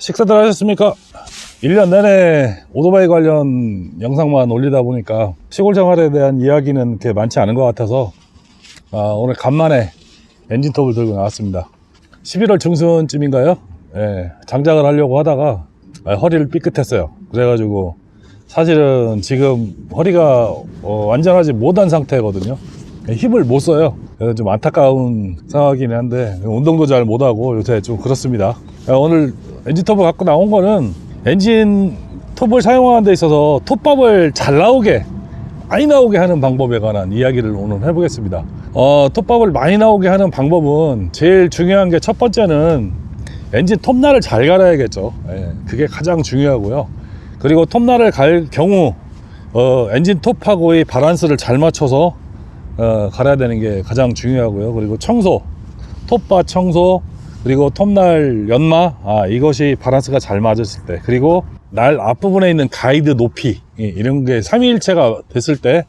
식사들 하셨습니까? 1년 내내 오토바이 관련 영상만 올리다 보니까 시골 생활에 대한 이야기는 그렇게 많지 않은 것 같아서 오늘 간만에 엔진톱을 들고 나왔습니다. 11월 중순쯤인가요? 장작을 하려고 하다가 허리를 삐끗했어요. 그래가지고 사실은 지금 허리가 완전하지 못한 상태거든요. 힘을 못 써요. 그래서 좀 안타까운 상황이긴 한데 운동도 잘 못하고 요새 좀 그렇습니다. 오늘 엔진톱을 갖고 나온 거는 엔진톱을 사용하는 데 있어서 톱밥을 잘 나오게, 많이 나오게 하는 방법에 관한 이야기를 오늘 해보겠습니다. 톱밥을 많이 나오게 하는 방법은 제일 중요한 게 첫 번째는 엔진 톱날을 잘 갈아야겠죠. 그게 가장 중요하고요. 그리고 톱날을 갈 경우 엔진 톱하고의 바란스를 잘 맞춰서 갈아야 되는 게 가장 중요하고요. 그리고 청소, 톱바 청소, 그리고 톱날 연마, 이것이 바란스가 잘 맞았을 때, 그리고 날 앞부분에 있는 가이드 높이, 이런 게 삼위일체가 됐을 때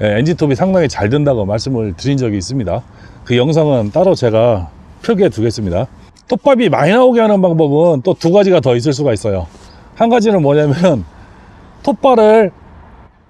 엔진톱이 상당히 잘 된다고 말씀을 드린 적이 있습니다. 그 영상은 따로 제가 표기해 두겠습니다. 톱밥이 많이 나오게 하는 방법은 또 두 가지가 더 있을 수가 있어요. 한 가지는 뭐냐면 ṭ발을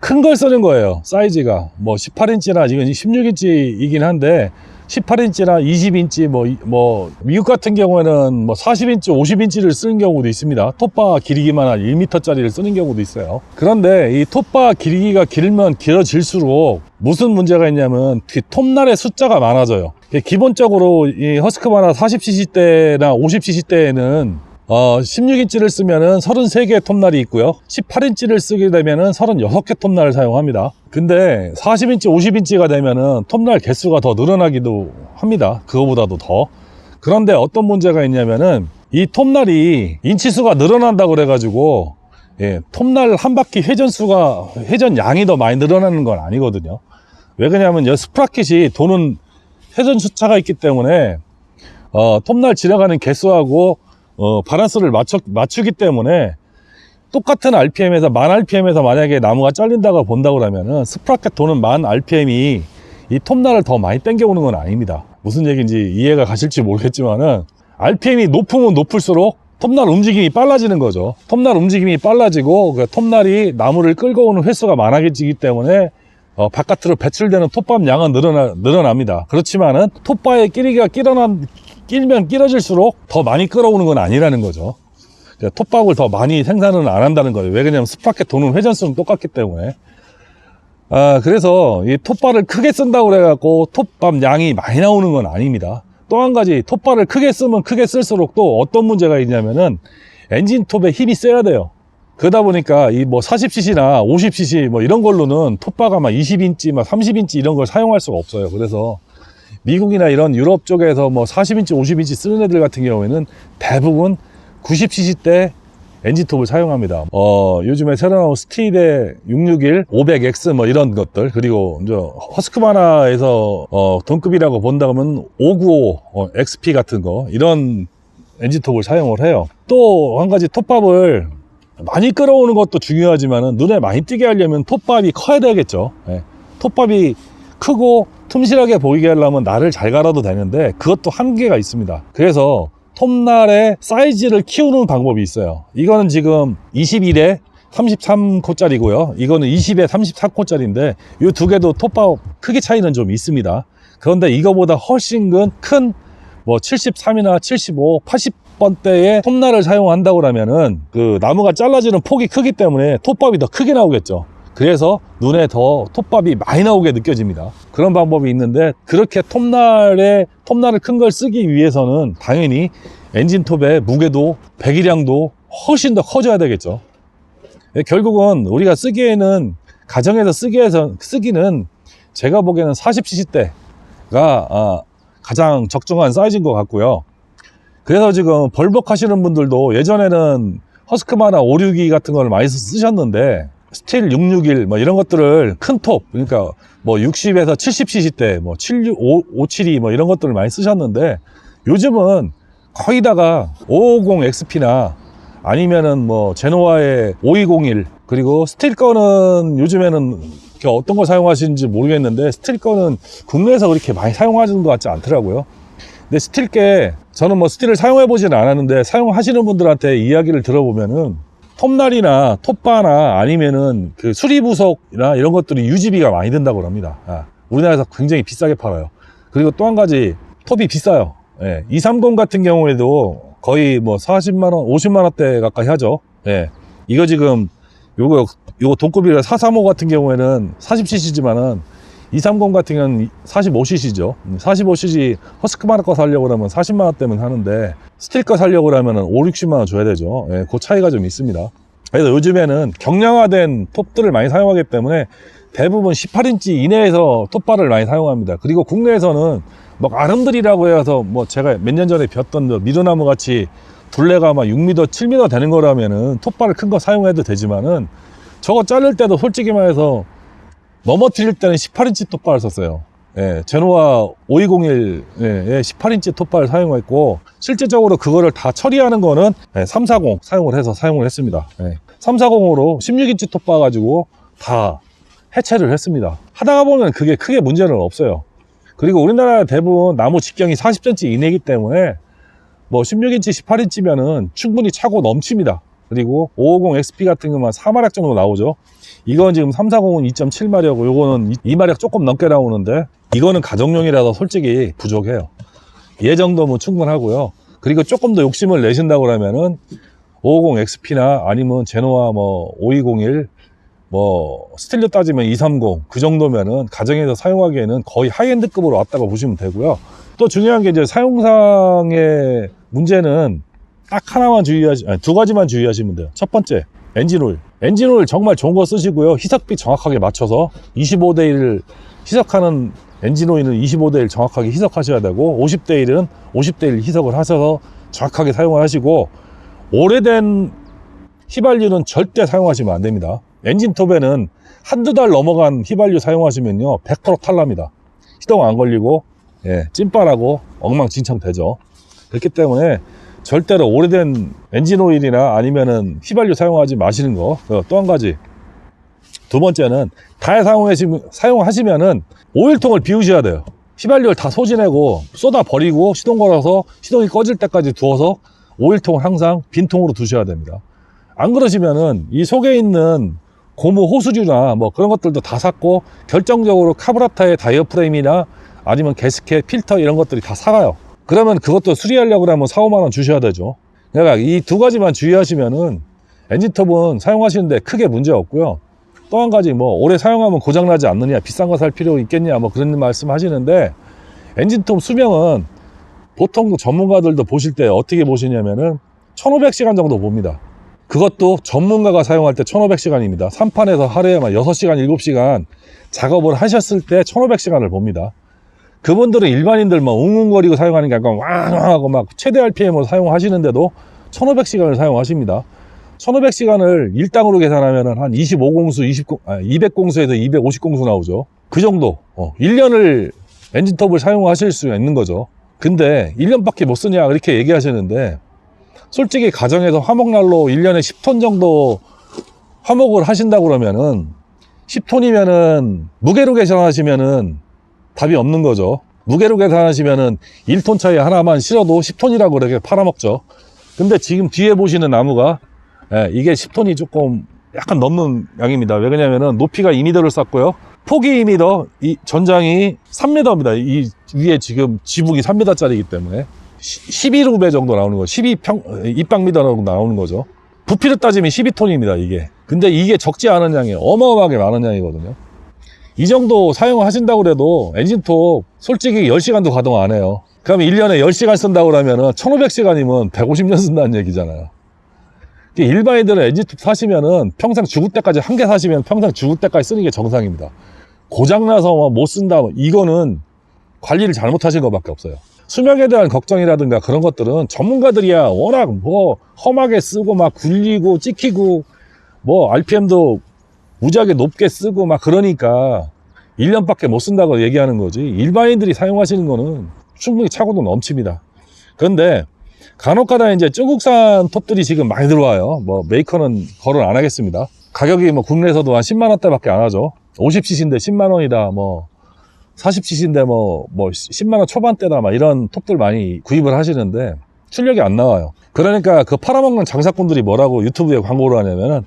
큰 걸 쓰는 거예요. 사이즈가 뭐 18인치나 지금 16인치이긴 한데 18인치나 20인치 뭐 미국 같은 경우에는 뭐 40인치 50인치를 쓰는 경우도 있습니다. 톱바 길이기만 한 1m짜리를 쓰는 경우도 있어요. 그런데 이 톱바 길이가 길면 길어질수록 무슨 문제가 있냐면 톱날의 숫자가 많아져요. 기본적으로 이 허스크바나 40cc 대나 50cc 대에는 16인치를 쓰면은 33개의 톱날이 있고요. 18인치를 쓰게 되면은 36개 톱날을 사용합니다. 근데 40인치, 50인치가 되면은 톱날 개수가 더 늘어나기도 합니다. 그거보다도 더. 그런데 어떤 문제가 있냐면은 이 톱날이 인치수가 늘어난다고 그래가지고 톱날 한 바퀴 회전 양이 더 많이 늘어나는 건 아니거든요. 왜 그러냐면 스프라켓이 도는 회전 숫자가 있기 때문에 톱날 지나가는 개수하고 바란스를 맞추기 때문에 똑같은 RPM에서 10,000rpm에서 만약에 나무가 잘린다고 본다고 그러면은 스프라켓 도는 10,000rpm이 이 톱날을 더 많이 당겨오는 건 아닙니다. 무슨 얘기인지 이해가 가실지 모르겠지만은 RPM이 높으면 높을수록 톱날 움직임이 빨라지는 거죠. 톱날 움직임이 빨라지고 그 톱날이 나무를 끌고 오는 횟수가 많아지기 때문에 바깥으로 배출되는 톱밥 양은 늘어납니다. 그렇지만은 톱바의 끼리가 끼면 끼러질수록 더 많이 끌어오는 건 아니라는 거죠. 톱밥을 더 많이 생산은 안 한다는 거예요. 왜 그러냐면 스프라켓 도는 회전수는 똑같기 때문에. 그래서 이 톱밥을 크게 쓴다고 그래갖고 톱밥 양이 많이 나오는 건 아닙니다. 또 한 가지, 톱밥을 크게 쓰면 크게 쓸수록 또 어떤 문제가 있냐면은 엔진 톱에 힘이 세야 돼요. 그러다 보니까 이 뭐 40cc나 50cc 뭐 이런 걸로는 톱바가 막 20인치, 막 30인치 이런 걸 사용할 수가 없어요. 그래서 미국이나 이런 유럽 쪽에서 뭐 40인치, 50인치 쓰는 애들 같은 경우에는 대부분 90cc 대 엔진톱을 사용합니다. 요즘에 새로 나온 스티대 661, 500X 뭐 이런 것들, 그리고 이제 허스크바나에서 동급이라고 본다면 595 XP 같은 거, 이런 엔진톱을 사용을 해요. 또 한 가지, 톱밥을 많이 끌어오는 것도 중요하지만은 눈에 많이 띄게 하려면 톱밥이 커야 되겠죠. 톱밥이 크고 틈실하게 보이게 하려면 날을 잘 갈아도 되는데 그것도 한계가 있습니다. 그래서 톱날의 사이즈를 키우는 방법이 있어요. 이거는 지금 21에 33코짜리고요. 이거는 20에 34코짜리인데 이 두 개도 톱밥 크기 차이는 좀 있습니다. 그런데 이거보다 훨씬 큰 뭐 73이나 75, 80번대의 톱날을 사용한다고 그러면은 그 나무가 잘라지는 폭이 크기 때문에 톱밥이 더 크게 나오겠죠. 그래서 눈에 더 톱밥이 많이 나오게 느껴집니다. 그런 방법이 있는데, 그렇게 톱날을 큰 걸 쓰기 위해서는 당연히 엔진톱의 무게도 배기량도 훨씬 더 커져야 되겠죠. 결국은 우리가 쓰기에는, 가정에서 쓰기는 제가 보기에는 40cc대가 가장 적정한 사이즈인 것 같고요. 그래서 지금 벌벅 하시는 분들도 예전에는 허스크바나 562 같은 걸 많이 쓰셨는데 스틸 661 뭐 이런 것들을 큰 톱, 그러니까 뭐 60에서 70cc 대 뭐 572 뭐 이런 것들을 많이 쓰셨는데 요즘은 거의 다가 550 XP나 아니면은 뭐 제노아의 5201, 그리고 스틸 거는 요즘에는 어떤 걸 사용하시는지 모르겠는데 스틸 거는 국내에서 그렇게 많이 사용하시는 것 같지 않더라고요. 근데 스틸께 저는 뭐 스틸을 사용해 보지는 않았는데 사용하시는 분들한테 이야기를 들어보면은 톱날이나 톱바나 아니면은 그 수리부속이나 이런 것들이 유지비가 많이 든다고 합니다. 우리나라에서 굉장히 비싸게 팔아요. 그리고 또 한 가지 톱이 비싸요. 230 같은 경우에도 거의 뭐 40만원 50만원대 가까이 하죠. 이거 지금 요거 동급이라 435 같은 경우에는 40cc지만은 230 같은 경우는 45cc죠. 45cc 허스크마르 거 사려고 그러면 40만원대면 하는데 스틸 거 사려고 그러면 5, 60만원 줘야 되죠. 그 차이가 좀 있습니다. 그래서 요즘에는 경량화된 톱들을 많이 사용하기 때문에 대부분 18인치 이내에서 톱바를 많이 사용합니다. 그리고 국내에서는 뭐 아름드리라고 해서 뭐 제가 몇 년 전에 뵀던 미루나무 같이 둘레가 막 6m, 7m 되는 거라면은 톱바를 큰 거 사용해도 되지만은 저거 자를 때도 솔직히 말해서 넘어뜨릴 때는 18인치 톱바를 썼어요. 제노아 5201에 18인치 톱바를 사용했고 실제적으로 그거를 다 처리하는 거는 340 사용을 했습니다. 340으로 16인치 톱바 가지고 다 해체를 했습니다. 하다가 보면 그게 크게 문제는 없어요. 그리고 우리나라 대부분 나무 직경이 40cm 이내이기 때문에 뭐 16인치, 18인치면은 충분히 차고 넘칩니다. 그리고 550 XP 같은 경우는 4마력 정도 나오죠. 이건 지금 340은 2.7마력이고 요거는 2마력 조금 넘게 나오는데 이거는 가정용이라서 솔직히 부족해요. 얘 정도면 충분하고요. 그리고 조금 더 욕심을 내신다고 그러면은 550 XP나 아니면 제노아 뭐 5201 뭐 스틸로 따지면 230 그 정도면은 가정에서 사용하기에는 거의 하이엔드급으로 왔다고 보시면 되고요. 또 중요한 게 이제 사용상의 문제는 딱 하나만 두 가지만 주의하시면 돼요. 첫 번째, 엔진오일 정말 좋은 거 쓰시고요. 희석비 정확하게 맞춰서 25대1 희석하는 엔진오일은 25대1 정확하게 희석하셔야 되고 50대1은 50대1 희석을 하셔서 정확하게 사용을 하시고 오래된 휘발유는 절대 사용하시면 안 됩니다. 엔진톱에는 한두 달 넘어간 휘발유 사용하시면요 100% 탈납니다. 시동 안 걸리고 찐빠라고 엉망진창 되죠. 그렇기 때문에 절대로 오래된 엔진오일이나 아니면은 휘발유 사용하지 마시는 거. 또 한 가지, 두 번째는 다 사용하시면은 오일통을 비우셔야 돼요. 휘발유를 다 소진하고 쏟아 버리고 시동 걸어서 시동이 꺼질 때까지 두어서 오일통을 항상 빈통으로 두셔야 됩니다. 안 그러시면은 이 속에 있는 고무 호스류나 뭐 그런 것들도 다 삭고 결정적으로 카브라타의 다이어프레임이나 아니면 게스켓, 필터 이런 것들이 다 삭아요. 그러면 그것도 수리하려고 하면 4, 5만 원 주셔야 되죠. 그러니까 이 두 가지만 주의하시면은 엔진톱은 사용하시는데 크게 문제 없고요. 또 한 가지 뭐 오래 사용하면 고장나지 않느냐, 비싼 거 살 필요 있겠냐 뭐 그런 말씀 하시는데 엔진톱 수명은 보통 전문가들도 보실 때 어떻게 보시냐면은 1500시간 정도 봅니다. 그것도 전문가가 사용할 때 1500시간입니다. 3판에서 하루에 막 6시간, 7시간 작업을 하셨을 때 1500시간을 봅니다. 그분들은 일반인들 막 웅웅거리고 사용하는 게 아니라 왕하고 막 최대 RPM으로 사용하시는데도 1500시간을 사용하십니다. 1500시간을 일당으로 계산하면 한 25공수, 200공수에서 250공수 나오죠. 그 정도 1년을 엔진톱을 사용하실 수 있는 거죠. 근데 1년밖에 못 쓰냐 이렇게 얘기하시는데 솔직히 가정에서 화목난로 1년에 10톤 정도 화목을 하신다고 그러면은 10톤이면은 무게로 계산하시면은 답이 없는 거죠. 무게로 계산하시면은 1톤 차이 하나만 실어도 10톤이라고 그렇게 팔아먹죠. 근데 지금 뒤에 보시는 나무가 이게 10톤이 조금 약간 넘는 양입니다. 왜 그러냐면은 높이가 2m를 쌓고요. 폭이 2m, 이 전장이 3m입니다. 이 위에 지금 지붕이 3m짜리이기 때문에 11루베 정도 나오는 거죠. 12입방미터 정도 나오는 거죠. 부피로 따지면 12톤입니다, 이게. 근데 이게 적지 않은 양이에요. 어마어마하게 많은 양이거든요. 이 정도 사용하신다고 그래도 엔진톱 솔직히 10시간도 가동 안 해요. 그럼 1년에 10시간 쓴다고 그러면은 1500시간이면 150년 쓴다는 얘기잖아요. 일반인들은 엔진톱 사시면은 평생 죽을 때까지 한 개 사시면 평생 죽을 때까지 쓰는 게 정상입니다. 고장나서 못 쓴다, 이거는 관리를 잘못하신 것밖에 없어요. 수명에 대한 걱정이라든가 그런 것들은 전문가들이야 워낙 뭐 험하게 쓰고 막 굴리고 찍히고 뭐 RPM도 무지하게 높게 쓰고 막 그러니까 1년밖에 못 쓴다고 얘기하는 거지, 일반인들이 사용하시는 거는 충분히 차고도 넘칩니다. 그런데 간혹가다 이제 중국산 톱들이 지금 많이 들어와요. 뭐 메이커는 거론 안 하겠습니다. 가격이 뭐 국내에서도 한 10만원대 밖에 안 하죠. 50cc인데 10만원이다 뭐 40cc인데 뭐 10만원 초반대다 막 이런 톱들 많이 구입을 하시는데 출력이 안 나와요. 그러니까 그 팔아먹는 장사꾼들이 뭐라고 유튜브에 광고를 하냐면은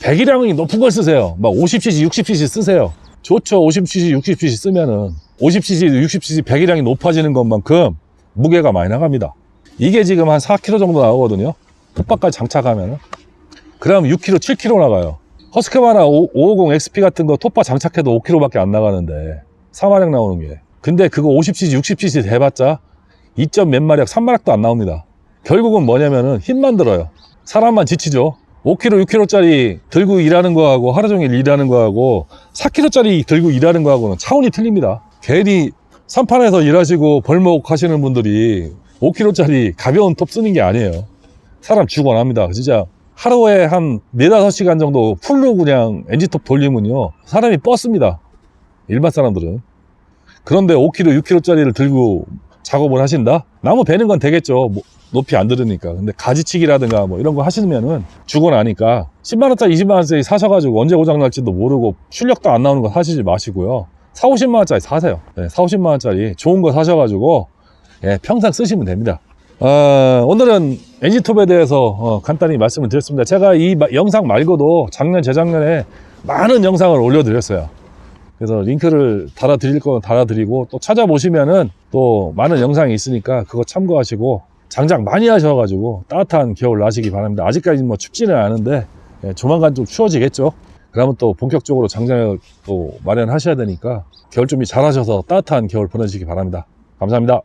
배기량이 높은 걸 쓰세요. 막 50cc, 60cc 쓰세요. 좋죠. 50cc, 60cc 쓰면은 50cc, 60cc 배기량이 높아지는 것만큼 무게가 많이 나갑니다. 이게 지금 한 4kg 정도 나오거든요. 톱밥까지 장착하면은. 그럼 6kg, 7kg 나가요. 허스크바나 550 XP 같은 거 톱밥 장착해도 5kg밖에 안 나가는데 4마력 나오는 게. 근데 그거 50cc, 60cc 대봤자 2점 몇 마력, 3마력도 안 나옵니다. 결국은 뭐냐면은 힘만 들어요. 사람만 지치죠. 5kg, 6kg짜리 들고 일하는 거하고 하루 종일 일하는 거하고 4kg짜리 들고 일하는 거하고는 차원이 틀립니다. 괜히 산판에서 일하시고 벌목 하시는 분들이 5kg짜리 가벼운 톱 쓰는 게 아니에요. 사람 죽어납니다. 진짜 하루에 한 4, 5시간 정도 풀로 그냥 엔진톱 돌리면요 사람이 뻗습니다. 일반 사람들은. 그런데 5kg, 6kg짜리를 들고 작업을 하신다? 나무 베는 건 되겠죠. 뭐 높이 안 들으니까. 근데 가지치기라든가 뭐 이런 거 하시면은 죽어나니까 10만원짜리, 20만원짜리 사셔가지고 언제 고장날지도 모르고 출력도 안 나오는 거 사시지 마시고요. 4, 50만원짜리 사세요. 네, 4, 50만원짜리 좋은 거 사셔가지고 예, 평생 쓰시면 됩니다. 오늘은 엔진톱에 대해서 간단히 말씀을 드렸습니다. 제가 이 영상 말고도 작년, 재작년에 많은 영상을 올려드렸어요. 그래서 링크를 달아드릴 건 달아드리고 또 찾아보시면은 또 많은 영상이 있으니까 그거 참고하시고 장작 많이 하셔가지고 따뜻한 겨울 나시기 바랍니다. 아직까지 뭐 춥지는 않은데 예, 조만간 좀 추워지겠죠. 그러면 또 본격적으로 장작을 또 마련하셔야 되니까 겨울 준비 잘 하셔서 따뜻한 겨울 보내시기 바랍니다. 감사합니다.